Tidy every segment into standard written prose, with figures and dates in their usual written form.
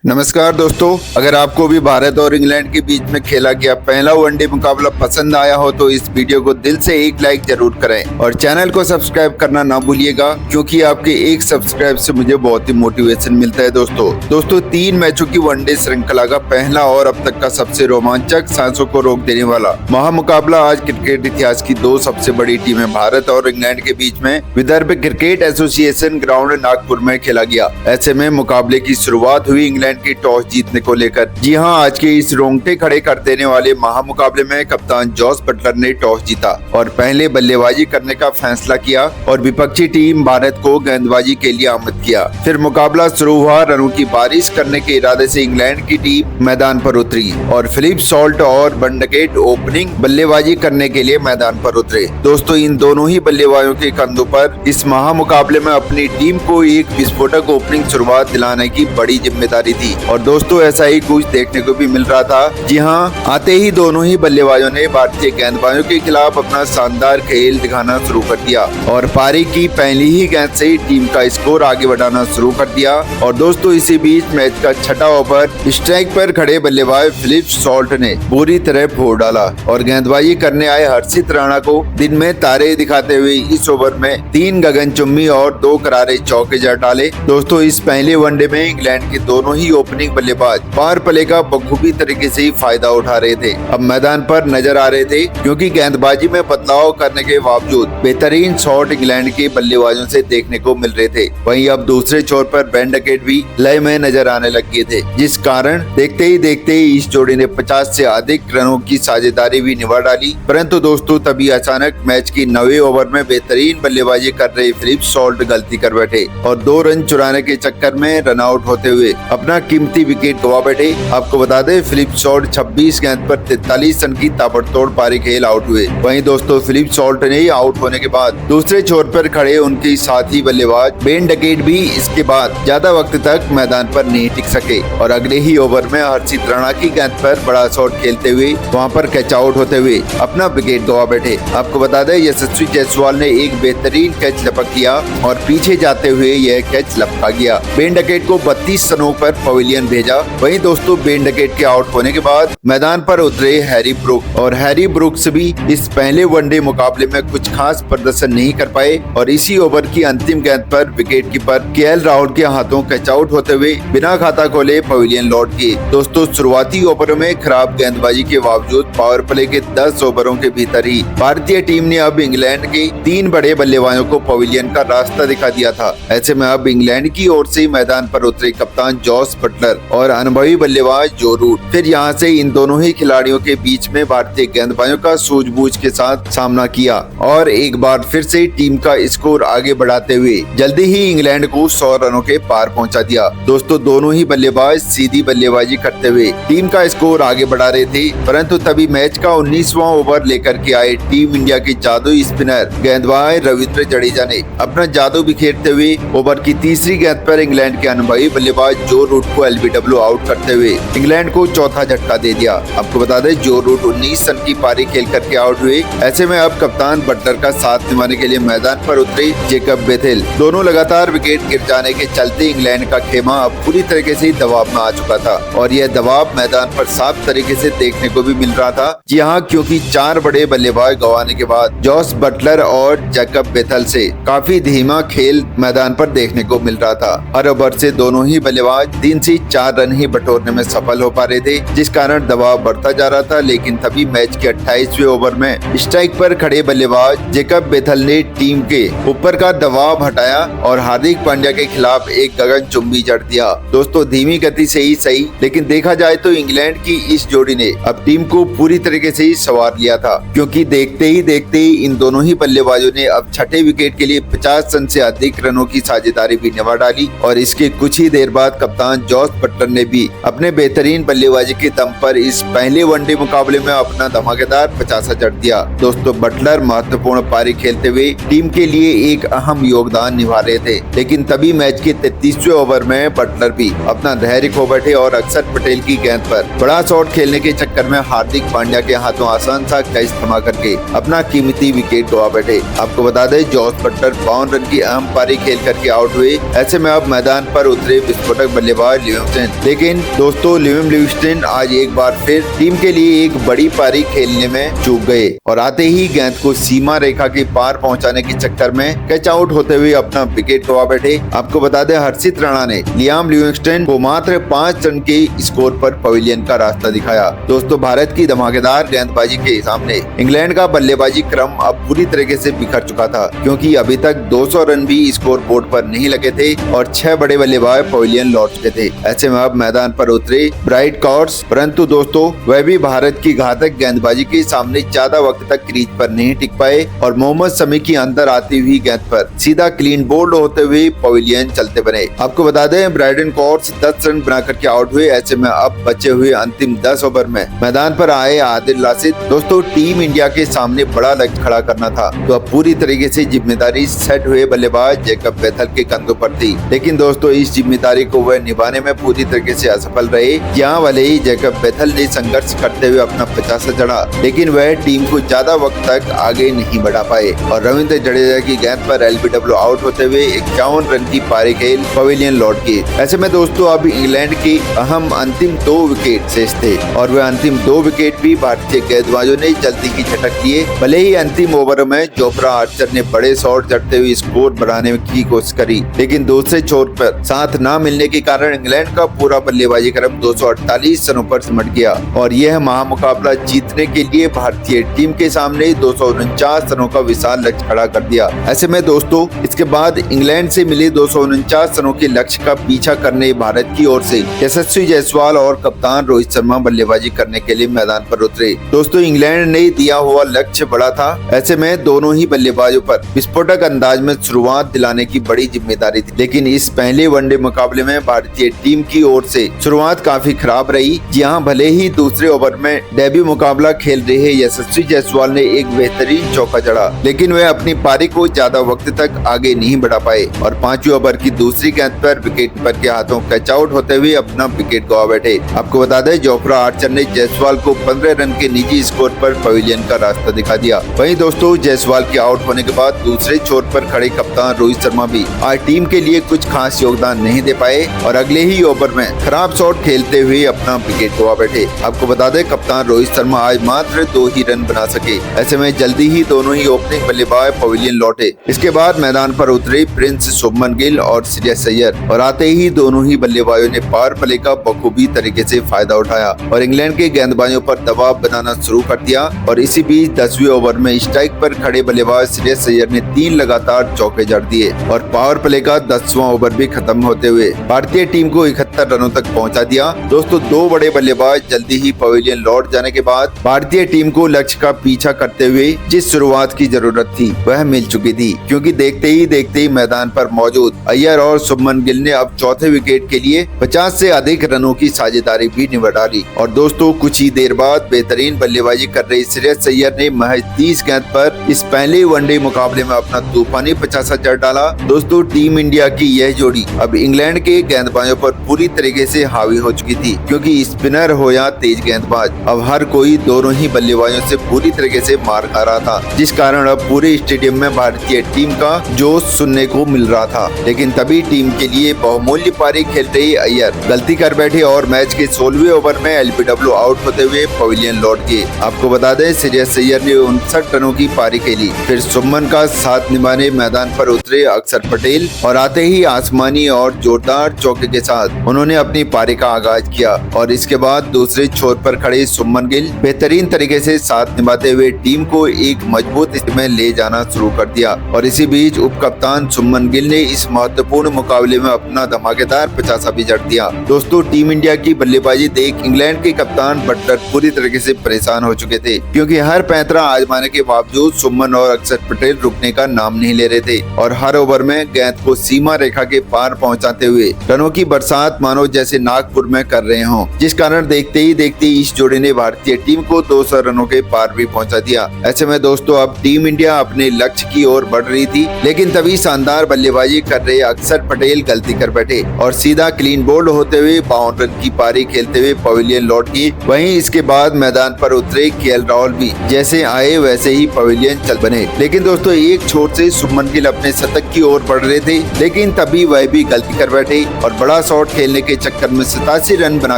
नमस्कार दोस्तों, अगर आपको भी भारत और इंग्लैंड के बीच में खेला गया पहला वनडे मुकाबला पसंद आया हो तो इस वीडियो को दिल से एक लाइक जरूर करें और चैनल को सब्सक्राइब करना ना भूलिएगा, क्योंकि आपके एक सब्सक्राइब से मुझे बहुत ही मोटिवेशन मिलता है। दोस्तों 3 मैचों की वनडे श्रृंखला का पहला और अब तक का सबसे रोमांचक, सांसों को रोक देने वाला महामुकाबला आज क्रिकेट इतिहास की 2 सबसे बड़ी टीमें भारत और इंग्लैंड के बीच में Vidarbha cricket association ground Nagpur में खेला गया। ऐसे में मुकाबले की शुरुआत हुई इंग्लैंड की टॉस जीतने को लेकर। जी हां, आज के इस रोंगटे खड़े कर देने वाले महामुकाबले में कप्तान जॉस बटलर ने टॉस जीता और पहले बल्लेबाजी करने का फैसला किया और विपक्षी टीम भारत को गेंदबाजी के लिए आमंत्रित किया। फिर मुकाबला शुरू हुआ। रनों की बारिश करने के इरादे से इंग्लैंड की टीम मैदान पर उतरी और फिलिप सॉल्ट और बंडगेट ओपनिंग बल्लेबाजी करने के लिए मैदान पर उतरे। दोस्तों, इन दोनों ही बल्लेबाजों के कंधों पर इस महामुकाबले में अपनी टीम को एक विस्फोटक ओपनिंग शुरुआत दिलाने की बड़ी जिम्मेदारी थी और दोस्तों ऐसा ही कुछ देखने को भी मिल रहा था। जी हां, आते ही दोनों ही बल्लेबाजों ने भारतीय गेंदबाजों के खिलाफ अपना शानदार खेल दिखाना शुरू कर दिया और पारी की पहली ही गेंद से टीम का स्कोर आगे बढ़ाना शुरू कर दिया। और दोस्तों इसी बीच मैच का छठा ओवर स्ट्राइक पर खड़े बल्लेबाज फिलिप सॉल्ट ने पूरी तरह फोड़ डाला और गेंदबाजी करने आए हर्षित राणा को दिन में तारे दिखाते हुए इस ओवर में 3 गगनचुंबी और 2 करारे चौके जड़ डाले। दोस्तों इस पहले वनडे में इंग्लैंड के दोनों ही ओपनिंग बल्लेबाज पावर प्ले का बखूबी तरीके से फायदा उठा रहे थे। अब मैदान पर नजर आ रहे थे, क्योंकि गेंदबाजी में बदलाव करने के बावजूद बेहतरीन शॉट इंग्लैंड के बल्लेबाजों से देखने को मिल रहे थे। वहीं अब दूसरे छोर पर बेंडकेट भी लय में नजर आने लग गए थे, जिस कारण देखते ही इस जोड़ी ने 50 से अधिक रनों की साझेदारी भी निभा डाली। परंतु दोस्तों तभी अचानक मैच की 9वें ओवर में बेहतरीन बल्लेबाजी कर रहे फिलिप सॉल्ट गलती कर बैठे और 2 रन चुराने के चक्कर में रन आउट होते हुए अपना कीमती विकेट गवा बैठे। आपको बता दें, फिलिप सॉल्ट 26 गेंद पर 43 रन की ताबड़तोड़ पारी खेल आउट हुए। वहीं दोस्तों फिलिप सॉल्ट ने आउट होने के बाद दूसरे छोर पर खड़े उनके साथी बल्लेबाज बेंडकेट भी इसके बाद ज्यादा वक्त तक मैदान पर नहीं टिक सके और अगले ही ओवर में हर्षित राणा की गेंद पर बड़ा शॉट खेलते हुए वहां पर कैच आउट होते हुए अपना विकेट गवा बैठे। आपको बता दें, यशस्वी जायसवाल ने एक बेहतरीन कैच लपक किया और पीछे जाते हुए यह कैच लपका गया। बेंडकेट को 32 रनों पर पवेलियन भेजा। वहीं दोस्तों बेंडकेट के आउट होने के बाद मैदान पर उतरे हैरी ब्रूक और हैरी ब्रूक्स भी इस पहले वनडे मुकाबले में कुछ खास प्रदर्शन नहीं कर पाए और इसी ओवर की अंतिम गेंद पर विकेट कीपर केएल राहुल के हाथों कैच आउट होते हुए बिना खाता खोले पवेलियन लौट गए। दोस्तों शुरुआती ओवरों में खराब गेंदबाजी के बावजूद पावर प्ले के 10 ओवरों के भीतर ही भारतीय टीम ने अब इंग्लैंड के 3 बड़े बल्लेबाजों को पवेलियन का रास्ता दिखा दिया था। ऐसे में अब इंग्लैंड की ओर से मैदान पर उतरे कप्तान जॉस बटलर और अनुभवी बल्लेबाज जो रूट। फिर यहां से इन दोनों ही खिलाड़ियों के बीच में भारतीय गेंदबाजों का सूझबूझ के साथ सामना किया और एक बार फिर से टीम का स्कोर आगे बढ़ाते हुए जल्दी ही इंग्लैंड को 100 रनों के पार पहुंचा दिया। दोस्तों दोनों ही बल्लेबाज सीधी बल्लेबाजी करते हुए टीम का स्कोर आगे बढ़ा रहे थे, परंतु तभी मैच का 19वां ओवर लेकर के आए टीम इंडिया के जादुई स्पिनर गेंदबाज रविंद्र जडेजा ने अपना जादू बिखेरते हुए ओवर की तीसरी गेंद पर इंग्लैंड के अनुभवी बल्लेबाज जो रूट को एलबीडब्ल्यू आउट करते हुए इंग्लैंड को चौथा झटका दे दिया। आपको बता दें, जो रूट 19 रन की पारी खेल करके आउट हुए। ऐसे में अब कप्तान बटलर का साथ निभाने के लिए मैदान पर उतरे जेकब बेथेल। दोनों लगातार विकेट गिर जाने के चलते इंग्लैंड का खेमा अब पूरी तरीके से दबाव में आ चुका था और यह दबाव मैदान पर साफ तरीके से देखने को भी मिल रहा था। जी हाँ, क्योंकि 4 बड़े बल्लेबाज गंवाने के बाद जॉस बटलर और जेकब बेथेल से काफी धीमा खेल मैदान पर देखने को मिल रहा था। हर ओवर से दोनों ही बल्लेबाज 3 से 4 रन ही बटोरने में सफल हो पा रहे थे, जिस कारण दबाव बढ़ता जा रहा था। लेकिन तभी मैच के 28वें ओवर में स्ट्राइक पर खड़े बल्लेबाज जेकब बेथेल ने टीम के ऊपर का दबाव हटाया और हार्दिक पांड्या के खिलाफ एक गगनचुंबी जड़ दिया। दोस्तों धीमी गति से ही सही, लेकिन देखा जाए तो इंग्लैंड की इस जोड़ी ने अब टीम को पूरी तरीके से ही संवार लिया था, क्योंकि देखते ही इन दोनों ही बल्लेबाजों ने अब छठे विकेट के लिए 50 रन से अधिक रनों की साझेदारी भी निभा डाली और इसके कुछ ही देर बाद कप्तान जॉस बटलर ने भी अपने बेहतरीन बल्लेबाजी के दम पर इस पहले वनडे मुकाबले में अपना धमाकेदार 50 जड़ दिया। दोस्तों बटलर महत्वपूर्ण पारी खेलते हुए टीम के लिए एक अहम योगदान निभा रहे थे, लेकिन तभी मैच के 33वें ओवर में बटलर भी अपना धैर्य खो बैठे और अक्षर पटेल की गेंद पर बड़ा शॉट खेलने के चक्कर में हार्दिक पांड्या के हाथों आसान सा कैच थमा करके अपना कीमती विकेट गवा बैठे। आपको बता दें, जॉस बटलर 52 रन की अहम पारी खेल करके आउट हुए। ऐसे में अब मैदान पर उतरे विस्फोटक बल्लेबाज बल्लेबाज लिविंगस्टन। लेकिन दोस्तों लिविम लिविंगस्टन आज एक बार फिर टीम के लिए एक बड़ी पारी खेलने में चूक गए और आते ही गेंद को सीमा रेखा के पार पहुंचाने के चक्कर में कैच आउट होते हुए अपना विकेट गवा बैठे। आपको बता दें हर्षित राणा ने लियाम लिविंगस्टन को मात्र 5 रन के स्कोर पर पवेलियन का रास्ता दिखाया। दोस्तों भारत की धमाकेदार गेंदबाजी के सामने इंग्लैंड का बल्लेबाजी क्रम अब पूरी तरीके से बिखर चुका था, क्योंकि अभी तक 200 रन भी स्कोर बोर्ड पर नहीं लगे थे और 6 बड़े बल्लेबाज पवेलियन लौट चुके थे। ऐसे में अब मैदान पर उतरे ब्राइट कॉर्ड्स, परंतु दोस्तों वह भी भारत की घातक गेंदबाजी के सामने ज्यादा वक्त तक क्रीज पर नहीं टिक पाए और मोहम्मद शमी की अंदर आती हुई गेंद पर सीधा क्लीन बोल्ड होते हुए पवेलियन चलते बने। आपको बता दें ब्राइडन कॉर्ड्स 10 रन बनाकर के आउट हुए। ऐसे में अब बचे हुए अंतिम 10 ओवर में मैदान पर आए आदिल राशिद। दोस्तों टीम इंडिया के सामने बड़ा लक्ष्य खड़ा करना था, तो अब पूरी तरीके से जिम्मेदारी सेट हुए बल्लेबाज जैकब बेथल के कंधों पर थी। लेकिन दोस्तों इस जिम्मेदारी को वह निभाने में पूरी तरीके से असफल रहे। यहाँ भले ही जैकब बेथल ने संघर्ष करते हुए अपना 50 चढ़ा, लेकिन वह टीम को ज्यादा वक्त तक आगे नहीं बढ़ा पाए और रविंद्र जडेजा की गेंद पर एलबीडब्ल्यू आउट होते हुए 51 रन की पारी खेल पवेलियन लौट गए। ऐसे में दोस्तों अब इंग्लैंड के अहम अंतिम 2 विकेट शेष थे और वह अंतिम 2 विकेट भी भारतीय गेंदबाजों ने जल्दी ही झटक लिए। भले ही अंतिम ओवर में जोफ्रा आर्चर ने बड़े शॉट जड़ते हुए स्कोर बढ़ाने की कोशिश करी, लेकिन दूसरे छोर पर साथ न मिलने के कारण इंग्लैंड का पूरा बल्लेबाजी क्रम 248 रनों पर सिमट गया और यह महामुकाबला जीतने के लिए भारतीय टीम के सामने 249 रनों का विशाल लक्ष्य खड़ा कर दिया। ऐसे में दोस्तों इसके बाद इंग्लैंड से मिले 249 रनों के लक्ष्य का पीछा करने भारत की ओर से यशस्वी जायसवाल और कप्तान रोहित शर्मा बल्लेबाजी करने के लिए मैदान पर उतरे। दोस्तों इंग्लैंड ने दिया हुआ लक्ष्य बड़ा था। ऐसे में दोनों ही बल्लेबाजों पर विस्फोटक अंदाज में शुरुआत दिलाने की बड़ी जिम्मेदारी थी, लेकिन इस पहले वनडे मुकाबले में भारतीय टीम की ओर से शुरुआत काफी खराब रही। जहां भले ही दूसरे ओवर में डेब्यू मुकाबला खेल रहे यशस्वी जायसवाल ने एक बेहतरीन चौका जड़ा, लेकिन वे अपनी पारी को ज्यादा वक्त तक आगे नहीं बढ़ा पाए और 5वें ओवर की दूसरी गेंद पर विकेट कीपर के हाथों कैच आउट होते हुए अपना विकेट गवा बैठे। आपको बता दें जोफ्रा आर्चर ने जायसवाल को 15 रन के निजी स्कोर पर पवेलियन का रास्ता दिखा दिया। वहीं दोस्तों जायसवाल के आउट होने के बाद दूसरे छोर पर खड़े कप्तान रोहित शर्मा भी आज टीम के लिए कुछ खास योगदान नहीं दे पाए और अगले ही ओवर में खराब शॉट खेलते हुए अपना विकेट गवा बैठे। आपको बता दें कप्तान रोहित शर्मा आज मात्र 2 ही रन बना सके। ऐसे में जल्दी ही दोनों ही ओपनिंग बल्लेबाज पवेलियन लौटे। इसके बाद मैदान पर उतरे प्रिंस शुभमन गिल और श्रेयस अय्यर और आते ही दोनों ही बल्लेबाजों ने पावर प्ले का बखूबी तरीके से फायदा उठाया और इंग्लैंड के गेंदबाजों पर दबाव बनाना शुरू कर दिया। और इसी बीच 10वें ओवर में स्ट्राइक पर खड़े बल्लेबाज श्रेयस अय्यर ने 3 लगातार चौके जड़ दिए और पावर प्ले का 10वां ओवर भी खत्म होते हुए भारतीय टीम को 71 रनों तक पहुंचा दिया। दोस्तों 2 बड़े बल्लेबाज जल्दी ही पवेलियन लौट जाने के बाद भारतीय टीम को लक्ष्य का पीछा करते हुए जिस शुरुआत की जरूरत थी वह मिल चुकी थी, क्योंकि देखते ही मैदान पर मौजूद अय्यर और शुभमन गिल ने अब चौथे विकेट के लिए 50 से अधिक रनों की साझेदारी भी निभा ली। और दोस्तों कुछ ही देर बाद बेहतरीन बल्लेबाजी कर रहे श्रेयस अय्यर ने महज 30 गेंद पर इस पहले वनडे मुकाबले में अपना तूफानी 50 जड़ डाला। दोस्तों टीम इंडिया की यह जोड़ी अब इंग्लैंड के गेंदबाजों पर पूरी तरीके से हावी हो चुकी थी, क्योंकि स्पिनर हो या तेज गेंदबाज अब हर कोई दोनों ही बल्लेबाजों से पूरी तरीके से मार खा रहा था, जिस कारण अब पूरे स्टेडियम में भारतीय टीम का जोश सुनने को मिल रहा था। लेकिन तभी टीम के लिए बहुमूल्य पारी खेल रहे अय्यर गलती कर बैठे और मैच के 16वें ओवर में एलबीडब्ल्यू आउट होते हुए पवेलियन लौट गए। आपको बता दें श्रेयस अय्यर ने 59 रनों की पारी खेली। फिर शुभमन का साथ निभाने मैदान पर उतरे अक्षर पटेल और आते ही आसमानी और जोरदार चौके के साथ उन्होंने अपनी पारी का आगाज किया और इसके बाद दूसरे छोर पर खड़े शुभमन गिल बेहतरीन तरीके से साथ निभाते हुए टीम को एक मजबूत स्थिति में ले जाना शुरू कर दिया। और इसी बीच उप कप्तान शुभमन गिल ने इस महत्वपूर्ण मुकाबले में अपना धमाकेदार 50 भी जड़ दिया। दोस्तों टीम इंडिया की बल्लेबाजी देख इंग्लैंड के कप्तान बटलर पूरी तरीके से परेशान हो चुके थे, क्योंकि हर पैंतरा आजमाने के बावजूद शुभमन और अक्षर पटेल रुकने का नाम नहीं ले रहे थे और हर ओवर में गेंद को सीमा रेखा के पार पहुंचाते हुए रनों की बरसात मानो जैसे नागपुर में कर रहे हों, जिस कारण देखते ही इस जोड़ी ने भारतीय टीम को 200 रनों के पार भी पहुंचा दिया। ऐसे में दोस्तों अब टीम इंडिया अपने लक्ष्य की ओर बढ़ रही थी, लेकिन तभी शानदार बल्लेबाजी कर रहे अक्षर पटेल गलती कर बैठे और सीधा क्लीन बोल्ड होते हुए 52 रन की पारी खेलते हुए पवेलियन लौट गई। वहीं इसके बाद मैदान पर उतरे केएल राहुल भी जैसे आए वैसे ही पवेलियन चल बने। लेकिन दोस्तों एक छोर से शुभमन गिल अपने शतक की ओर बढ़ रहे थे, लेकिन तभी वह भी गलती कर बैठे और बड़ा लंबा शॉट खेलने के चक्कर में 87 रन बना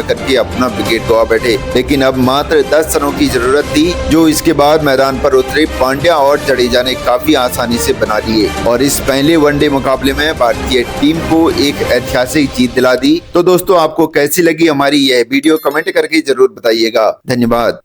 करके अपना विकेट गवा बैठे, लेकिन अब मात्र 10 रनों की जरूरत थी, जो इसके बाद मैदान पर उतरे पांड्या और जडेजा ने काफी आसानी से बना लिए और इस पहले वनडे मुकाबले में भारतीय टीम को एक ऐतिहासिक जीत दिला दी। तो दोस्तों, आपको कैसी लगी हमारी यह वीडियो कमेंट करके जरूर बताइएगा। धन्यवाद।